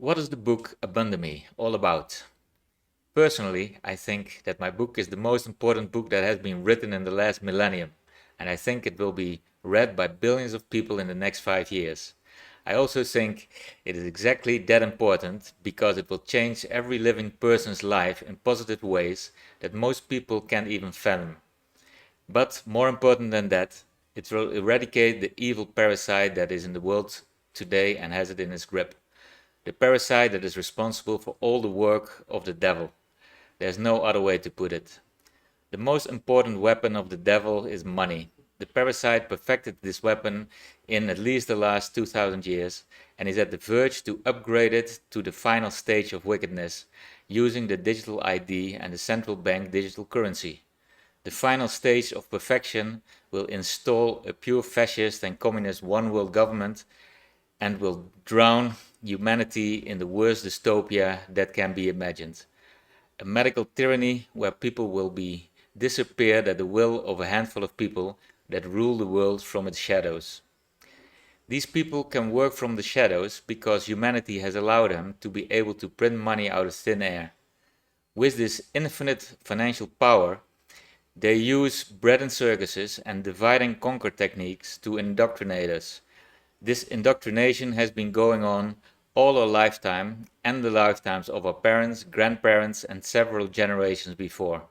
What is the book Abundomy all about? Personally, I think that my book is the most important book that has been written in the last millennium, and I think it will be read by billions of people in the next 5 years. I also think it is exactly that important because it will change every living person's life in positive ways that most people can't even fathom. But more important than that, it will eradicate the evil parasite that is in the world today and has it in its grip. The parasite that is responsible for all the work of the devil. There's no other way to put it. The most important weapon of the devil is money. The parasite perfected this weapon in at least the last 2000 years and is at the verge to upgrade it to the final stage of wickedness using the digital ID and the central bank digital currency. The final stage of perfection will install a pure fascist and communist one world government and will drown humanity in the worst dystopia that can be imagined. A medical tyranny where people will be disappeared at the will of a handful of people that rule the world from its shadows. These people can work from the shadows because humanity has allowed them to be able to print money out of thin air. With this infinite financial power, they use bread and circuses and divide and conquer techniques to indoctrinate us. This indoctrination has been going on all our lifetime and the lifetimes of our parents, grandparents, and several generations before.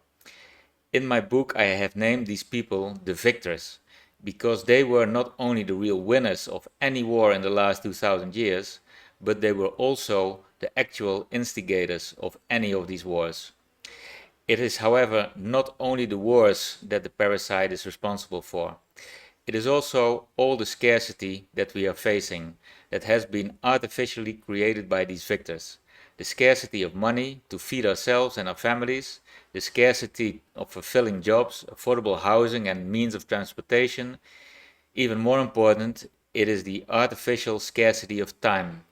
In my book, I have named these people the victors, because they were not only the real winners of any war in the last 2000 years, but they were also the actual instigators of any of these wars. It is, however, not only the wars that the parasite is responsible for. It is also all the scarcity that we are facing that has been artificially created by these victors. The scarcity of money to feed ourselves and our families, the scarcity of fulfilling jobs, affordable housing and means of transportation. Even more important, it is the artificial scarcity of time.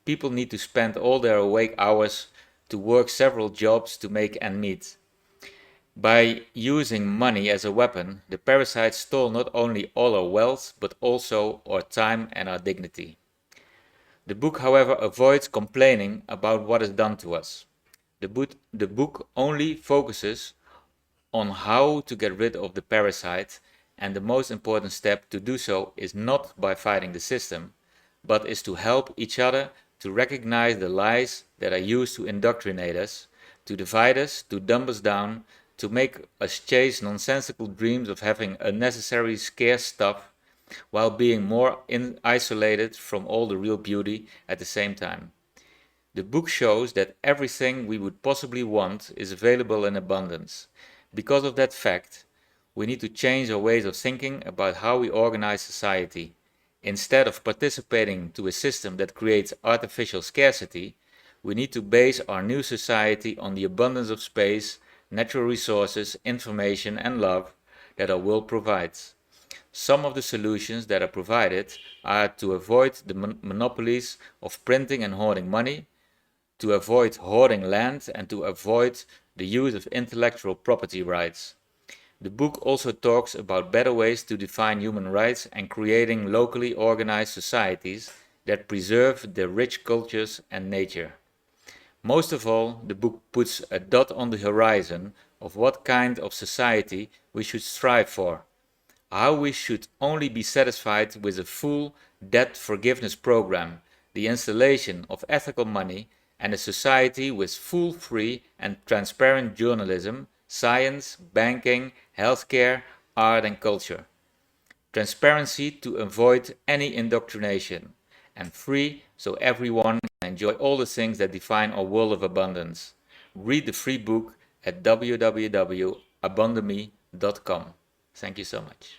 People need to spend all their awake hours to work several jobs to make ends meet. By using money as a weapon, the parasite stole not only all our wealth, but also our time and our dignity. The book, however, avoids complaining about what is done to us. The book only focuses on how to get rid of the parasite, and the most important step to do so is not by fighting the system, but is to help each other to recognize the lies that are used to indoctrinate us, to divide us, to dumb us down, to make us chase nonsensical dreams of having unnecessary scarce stuff while being more isolated from all the real beauty at the same time. The book shows that everything we would possibly want is available in abundance. Because of that fact, we need to change our ways of thinking about how we organize society. Instead of participating to a system that creates artificial scarcity, we need to base our new society on the abundance of space, natural resources, information and love that our world provides. Some of the solutions that are provided are to avoid the monopolies of printing and hoarding money, to avoid hoarding land, and to avoid the use of intellectual property rights. The book also talks about better ways to define human rights and creating locally organized societies that preserve their rich cultures and nature. Most of all, the book puts a dot on the horizon of what kind of society we should strive for, how we should only be satisfied with a full debt forgiveness program, the installation of ethical money, and a society with full, free and transparent journalism, science, banking, healthcare, art and culture. Transparency to avoid any indoctrination, and free so everyone can enjoy all the things that define our world of abundance. Read the free book at www.abundomy.com. Thank you so much.